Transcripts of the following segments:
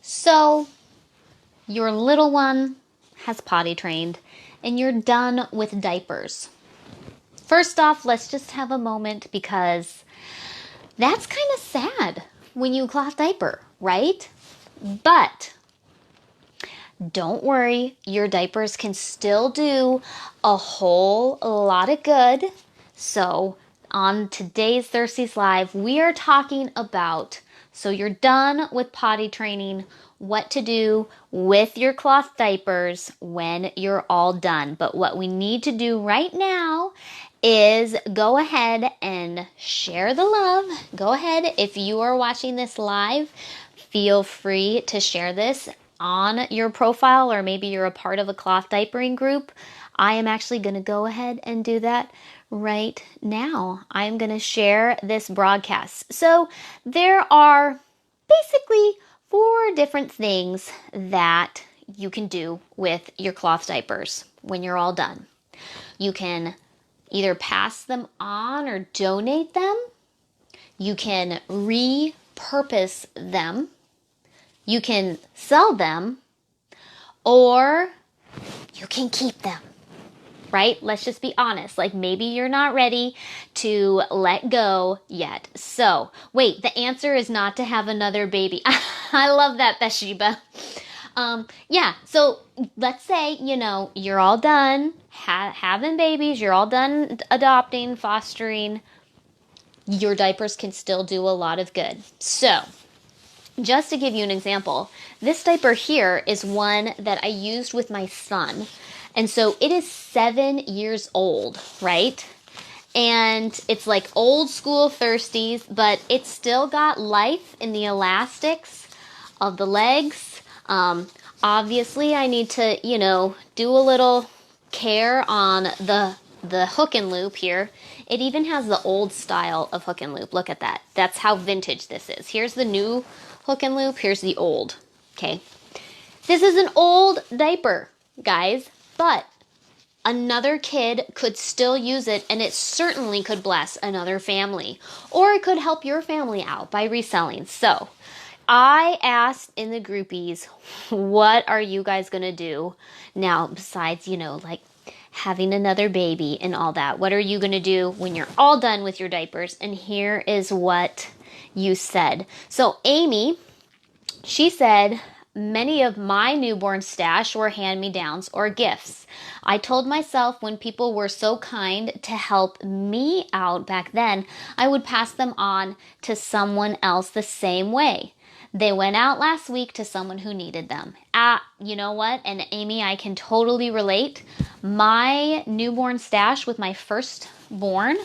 So, your little one has potty trained and you're done with diapers. First off, let's just have a moment because that's kind of sad when you cloth diaper, right? But don't worry, your diapers can still do a whole lot of good. So, on today's Thirsties Live, we are talking about so you're done with potty training, what to do with your cloth diapers when you're all done. But what we need to do right now is go ahead and share the love. Go ahead, if you are watching this live, feel free to share this on your profile, or maybe you're a part of a cloth diapering group. I am actually going to go ahead and do that right now. I'm going to share this broadcast. So there are basically 4 different things that you can do with your cloth diapers when you're all done. You can either pass them on or donate them. You can repurpose them. You can sell them, or you can keep them, right? Let's just be honest. Like, maybe you're not ready to let go yet. So, wait, the answer is not to have another baby. I love that, Bathsheba. Yeah, so let's say, you're all done having babies, you're all done adopting, fostering. Your diapers can still do a lot of good. So, just to give you an example, this diaper here is one that I used with my son. And so it is 7 years old, right? And it's like old school Thirsties, but it's still got life in the elastics of the legs. Obviously, I need to, do a little care on the hook and loop here. It even has the old style of hook and loop. Look at that. That's how vintage this is. Here's the new hook and loop. Here's the old. Okay. This is an old diaper, guys, but another kid could still use it, and it certainly could bless another family, or it could help your family out by reselling. So I asked in the groupies, what are you guys going to do now besides, like having another baby and all that? What are you going to do when you're all done with your diapers? And here is what you said. So Amy, she said, many of my newborn stash were hand-me-downs or gifts. I told myself when people were so kind to help me out back then, I would pass them on to someone else the same way. They went out last week to someone who needed them. You know what? And Amy, I can totally relate. My newborn stash with my firstborn,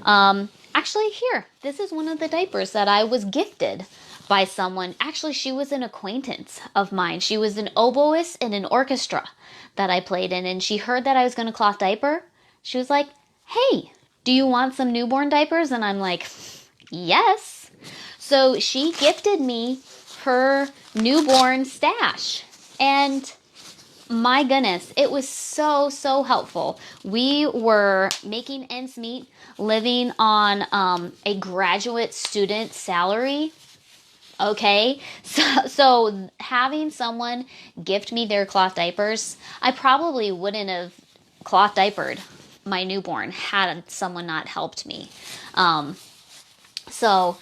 actually here, this is one of the diapers that I was gifted by someone. Actually, she was an acquaintance of mine. She was an oboist in an orchestra that I played in, and she heard that I was going to cloth diaper. She was like, hey, do you want some newborn diapers? And I'm like, yes. So she gifted me her newborn stash. And my goodness, it was so, so helpful. We were making ends meet, living on a graduate student salary. Okay, so having someone gift me their cloth diapers, I probably wouldn't have cloth diapered my newborn had someone not helped me. So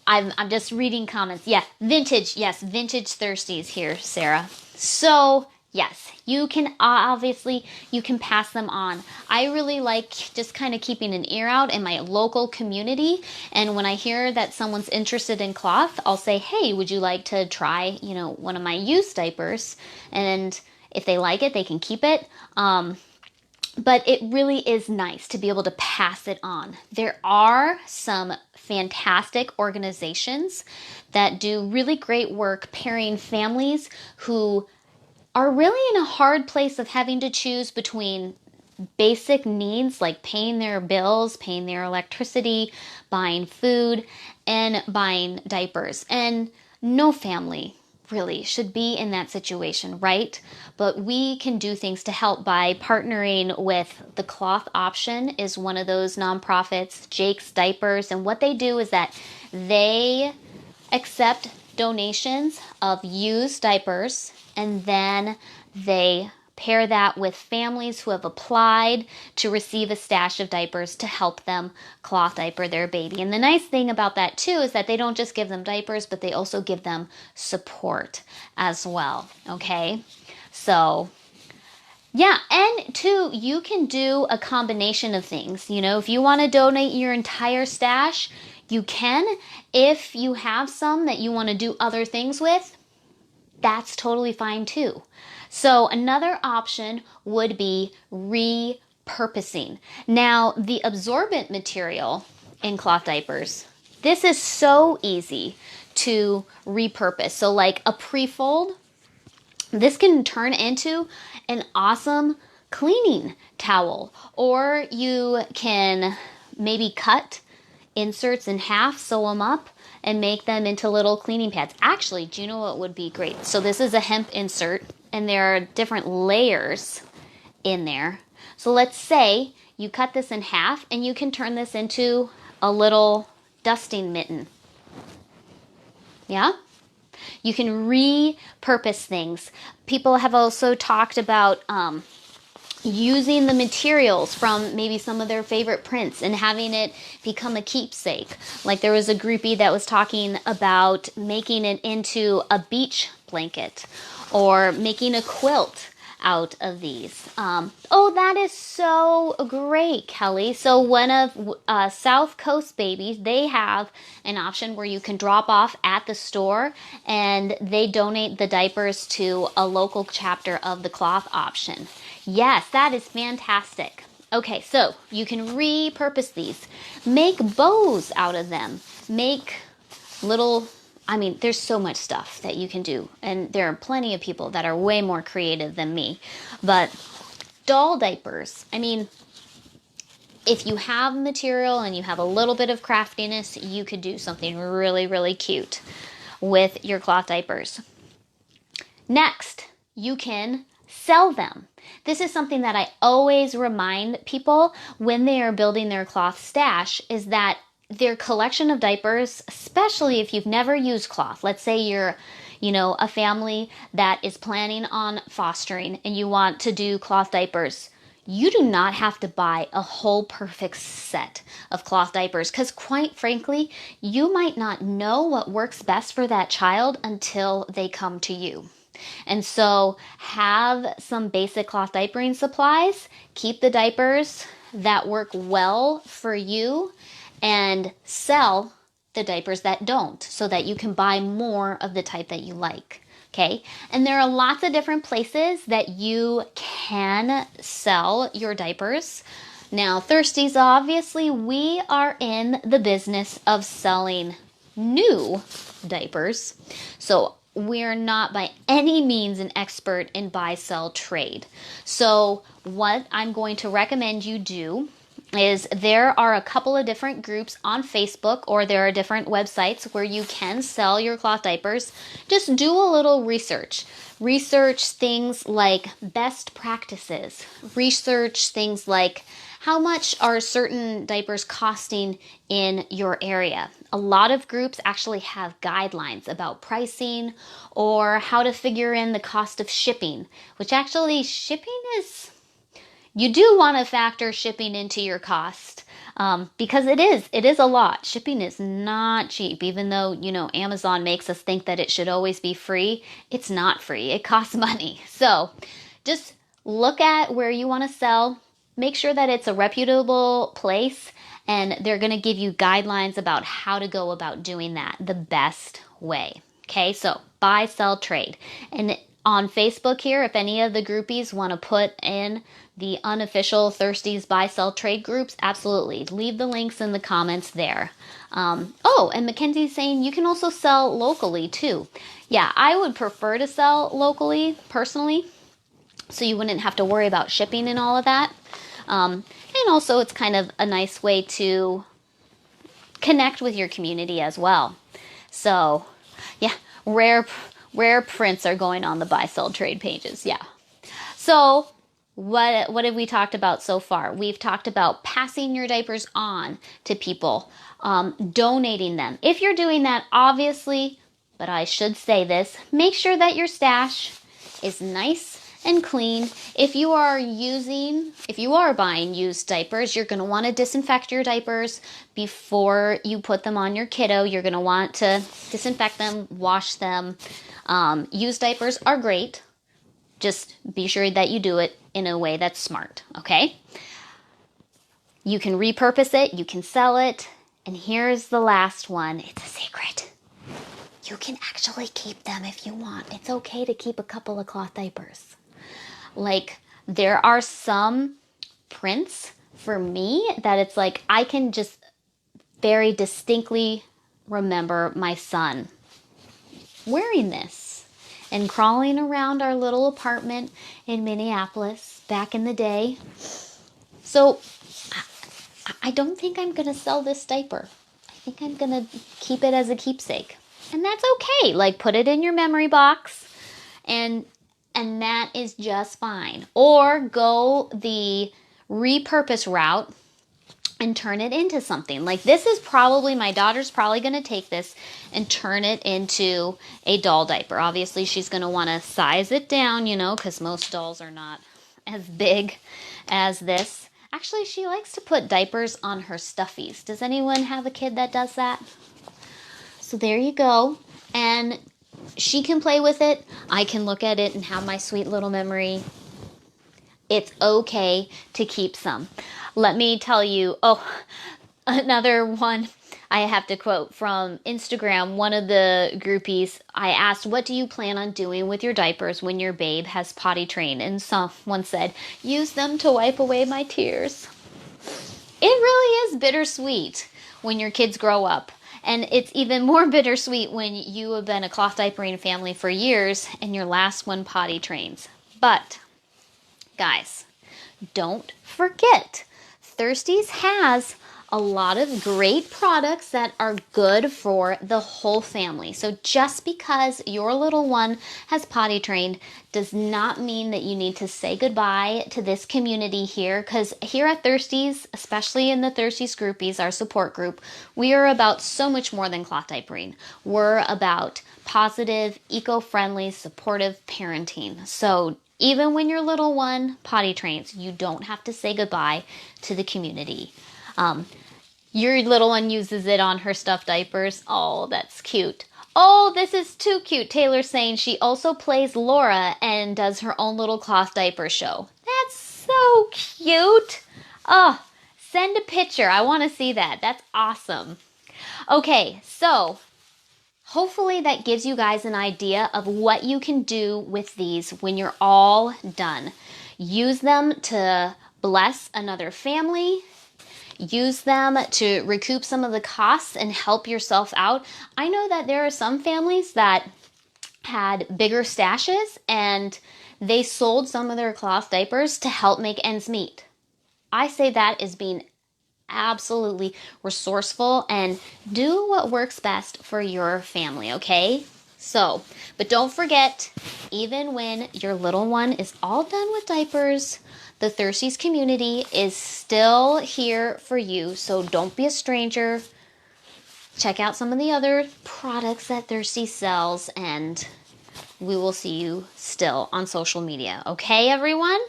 I'm just reading comments. Yeah, vintage. Yes, vintage Thirsties here, Sarah. So yes, you can obviously, you can pass them on. I really like just kind of keeping an ear out in my local community. And when I hear that someone's interested in cloth, I'll say, hey, would you like to try, one of my used diapers? And if they like it, they can keep it. But it really is nice to be able to pass it on. There are some fantastic organizations that do really great work pairing families who are really in a hard place of having to choose between basic needs like paying their bills, paying their electricity, buying food, and buying diapers. And no family really should be in that situation, right? But we can do things to help by partnering with the Cloth Option is one of those nonprofits, Jake's Diapers. And what they do is that they accept donations of used diapers, and then they pair that with families who have applied to receive a stash of diapers to help them cloth diaper their baby. And the nice thing about that too is that they don't just give them diapers, but they also give them support as well. Okay, so yeah, and two, you can do a combination of things. You know, if you want to donate your entire stash, you can. If you have some that you want to do other things with, that's totally fine too. So another option would be repurposing. Now, the absorbent material in cloth diapers, this is so easy to repurpose. So like a pre-fold, this can turn into an awesome cleaning towel, or you can maybe cut inserts in half, sew them up, and make them into little cleaning pads. Actually, do you know what would be great? So this is a hemp insert, and there are different layers in there. So let's say you cut this in half, and you can turn this into a little dusting mitten. Yeah? You can repurpose things. People have also talked about using the materials from maybe some of their favorite prints and having it become a keepsake. Like there was a groupie that was talking about making it into a beach blanket or making a quilt out of these. Oh, that is so great, Kelly. So one of South Coast Babies, they have an option where you can drop off at the store and they donate the diapers to a local chapter of the cloth option. Yes, that is fantastic. Okay, so you can repurpose these. Make bows out of them. Make little, I mean, there's so much stuff that you can do. And there are plenty of people that are way more creative than me. But doll diapers, I mean, if you have material and you have a little bit of craftiness, you could do something really, really cute with your cloth diapers. Next, you can sell them. This is something that I always remind people when they are building their cloth stash is that their collection of diapers, especially if you've never used cloth, let's say you're, a family that is planning on fostering and you want to do cloth diapers, you do not have to buy a whole perfect set of cloth diapers because quite frankly, you might not know what works best for that child until they come to you. And so have some basic cloth diapering supplies, keep the diapers that work well for you, and sell the diapers that don't so that you can buy more of the type that you like. Okay, and there are lots of different places that you can sell your diapers. Now, Thirsties, obviously, we are in the business of selling new diapers. So we're not by any means an expert in buy-sell trade. So what I'm going to recommend you do is there are a couple of different groups on Facebook, or there are different websites where you can sell your cloth diapers. Just do a little research. Research things like best practices. Research things like how much are certain diapers costing in your area. A lot of groups actually have guidelines about pricing or how to figure in the cost of shipping, which actually shipping is... You do want to factor shipping into your cost because it is a lot. Shipping is not cheap, even though, Amazon makes us think that it should always be free. It's not free. It costs money. So just look at where you want to sell. Make sure that it's a reputable place and they're going to give you guidelines about how to go about doing that the best way. Okay, so buy, sell, trade. And on Facebook here, if any of the groupies want to put in the unofficial Thirsties buy, sell, trade groups, absolutely. Leave the links in the comments there. And Mackenzie's saying you can also sell locally too. Yeah, I would prefer to sell locally personally, so you wouldn't have to worry about shipping and all of that. And also it's kind of a nice way to connect with your community as well. So yeah, rare prints are going on the buy, sell, trade pages. Yeah. So what have we talked about so far? We've talked about passing your diapers on to people, donating them. If you're doing that, obviously but I should say this, make sure that your stash is nice and clean. If you are buying used diapers, you're going to want to disinfect your diapers before you put them on your kiddo. You're going to want to disinfect them, wash them. Used diapers are great. Just be sure that you do it in a way that's smart, okay? You can repurpose it, you can sell it, and here's the last one. It's a secret. You can actually keep them if you want. It's okay to keep a couple of cloth diapers. Like, there are some prints for me that it's like I can just very distinctly remember my son wearing this and crawling around our little apartment in Minneapolis back in the day. So I don't think I'm going to sell this diaper. I think I'm going to keep it as a keepsake. And that's okay. Like, put it in your memory box and that is just fine. Or go the repurpose route and turn it into something. Like, this is probably, my daughter's probably going to take this and turn it into a doll diaper. Obviously, she's going to want to size it down, you know, because most dolls are not as big as this. Actually, she likes to put diapers on her stuffies. Does anyone have a kid that does that? So there you go. And she can play with it. I can look at it and have my sweet little memory. It's okay to keep some. Let me tell you, another one I have to quote from Instagram. One of the groupies, I asked, what do you plan on doing with your diapers when your babe has potty trained? And someone said, use them to wipe away my tears. It really is bittersweet when your kids grow up. And it's even more bittersweet when you have been a cloth diapering family for years and your last one potty trains. But, guys, don't forget, Thirsties has a lot of great products that are good for the whole family. So just because your little one has potty trained does not mean that you need to say goodbye to this community here, because here at Thirsties, especially in the Thirsties groupies, our support group, we are about so much more than cloth diapering. We're about positive, eco-friendly, supportive parenting. So even when your little one potty trains, you don't have to say goodbye to the community. Your little one uses it on her stuffed diapers. Oh, that's cute. Oh, this is too cute. Taylor's saying she also plays Laura and does her own little cloth diaper show. That's so cute. Oh, send a picture. I want to see that. That's awesome. Okay, so hopefully that gives you guys an idea of what you can do with these when you're all done. Use them to bless another family. Use them to recoup some of the costs and help yourself out. I know that there are some families that had bigger stashes and they sold some of their cloth diapers to help make ends meet. I say that is being absolutely resourceful and do what works best for your family, okay? So, but don't forget, even when your little one is all done with diapers, the Thirsties community is still here for you. So don't be a stranger. Check out some of the other products that Thirsty sells, and we will see you still on social media. Okay, everyone?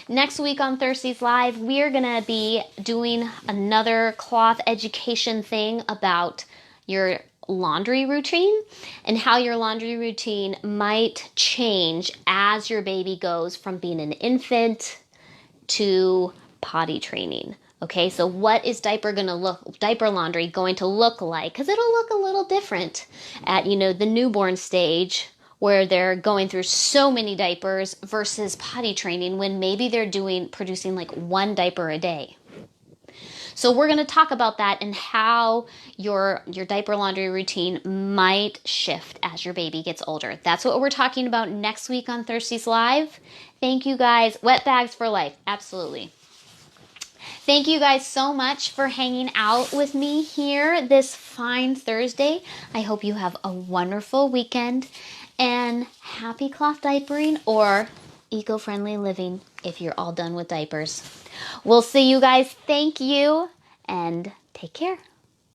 Next week on Thirsties Live, we are going to be doing another cloth education thing about your laundry routine and how your laundry routine might change as your baby goes from being an infant to potty training. Okay, so what is diaper laundry going to look like? Because it'll look a little different at, the newborn stage where they're going through so many diapers versus potty training when maybe they're producing like one diaper a day. So we're going to talk about that and how your diaper laundry routine might shift as your baby gets older. That's what we're talking about next week on Thirsties Live. Thank you guys. Wet bags for life. Absolutely. Thank you guys so much for hanging out with me here this fine Thursday. I hope you have a wonderful weekend and happy cloth diapering or eco-friendly living if you're all done with diapers. We'll see you guys. Thank you and take care.